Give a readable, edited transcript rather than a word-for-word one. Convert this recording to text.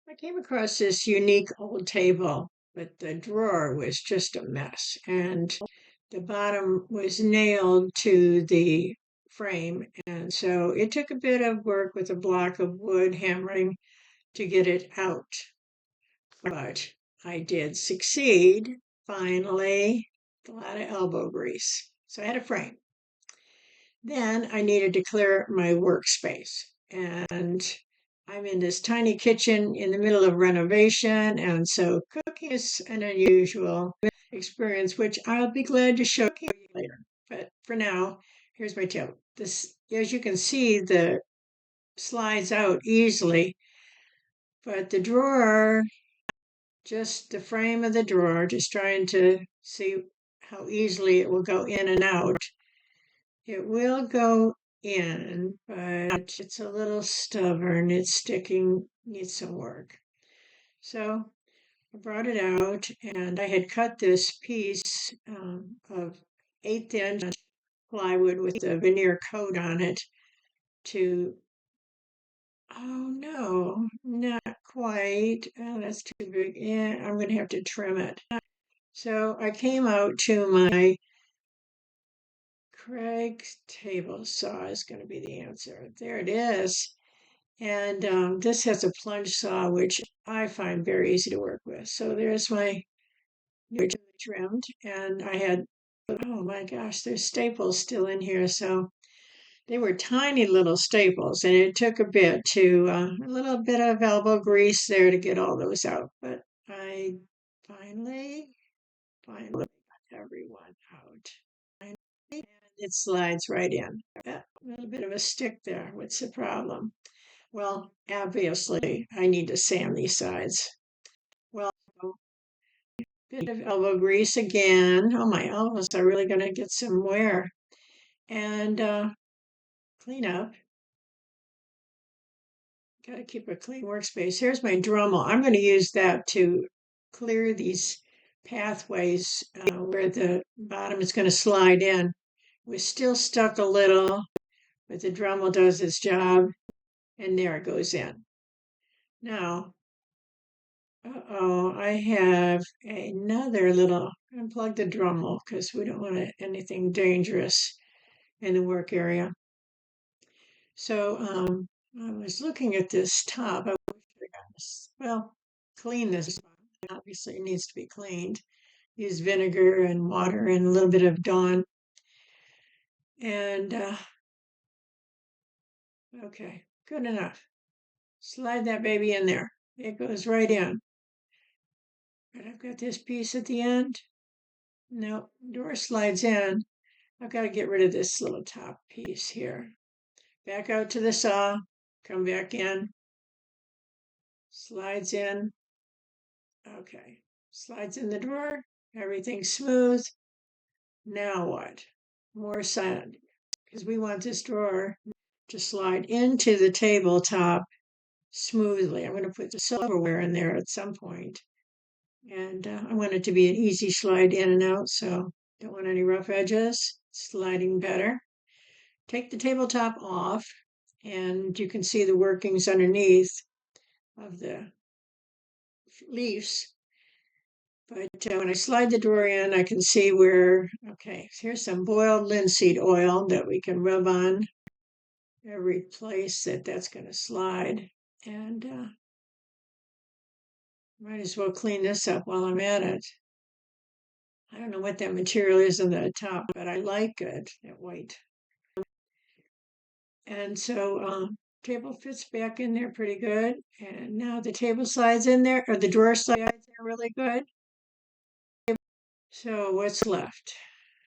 I came across this unique old table, but the drawer was just a mess, and the bottom was nailed to the frame. And so it took a bit of work with a block of wood hammering to get it out. But I did succeed, finally, a lot of elbow grease. So I had a frame. Then I needed to clear my workspace. And I'm in this tiny kitchen in the middle of renovation. And so cooking is an unusual experience, which I'll be glad to show you later. But for now, here's my tip. This, as you can see, the slides out easily, but the drawer, just the frame of the drawer, just trying to see how easily it will go in and out. It will go in, but it's a little stubborn. It's sticking, needs some work. So I brought it out, and I had cut this piece of 1/8 inch plywood with a veneer coat on it to, oh no, not quite. Oh, that's too big. Yeah, I'm going to have to trim it. So I came out to my Craig's table saw is going to be the answer. There it is. And this has a plunge saw, which I find very easy to work with. So there's my new trimmed. And I had, oh my gosh, there's staples still in here. So they were tiny little staples. And it took a bit to, a little bit of elbow grease there to get all those out. But I finally got everyone out. And it slides right in. A little bit of a stick there. What's the problem? Well, obviously, I need to sand these sides. Well, a bit of elbow grease again. Oh, my elbows are really going to get some wear. And clean up. Got to keep a clean workspace. Here's my Dremel. I'm going to use that to clear these pathways where the bottom is going to slide in. We're still stuck a little, but the Dremel does its job, and there it goes in. Now, I have another little, unplug the Dremel because we don't want anything dangerous in the work area. So I was looking at this top. I wish I got this, well, clean this. Obviously, it needs to be cleaned. Use vinegar and water and a little bit of Dawn. And okay, good enough. Slide that baby in there. It goes right in. But I've got this piece at the end. No, door slides in. I've got to get rid of this little top piece here. Back out to the saw, come back in, slides in. Okay, slides in the drawer, everything's smooth. Now what? More sand, because we want this drawer to slide into the tabletop smoothly. I'm going to put the silverware in there at some point. And I want it to be an easy slide in and out, so don't want any rough edges. Sliding better. Take the tabletop off, and you can see the workings underneath of the leaves. But when I slide the drawer in, I can see where, okay, here's some boiled linseed oil that we can rub on every place that's going to slide. And might as well clean this up while I'm at it. I don't know what that material is on the top, but I like it, that white. And so table fits back in there pretty good. And now the table slides in there, or the drawer slides in really good. So what's left?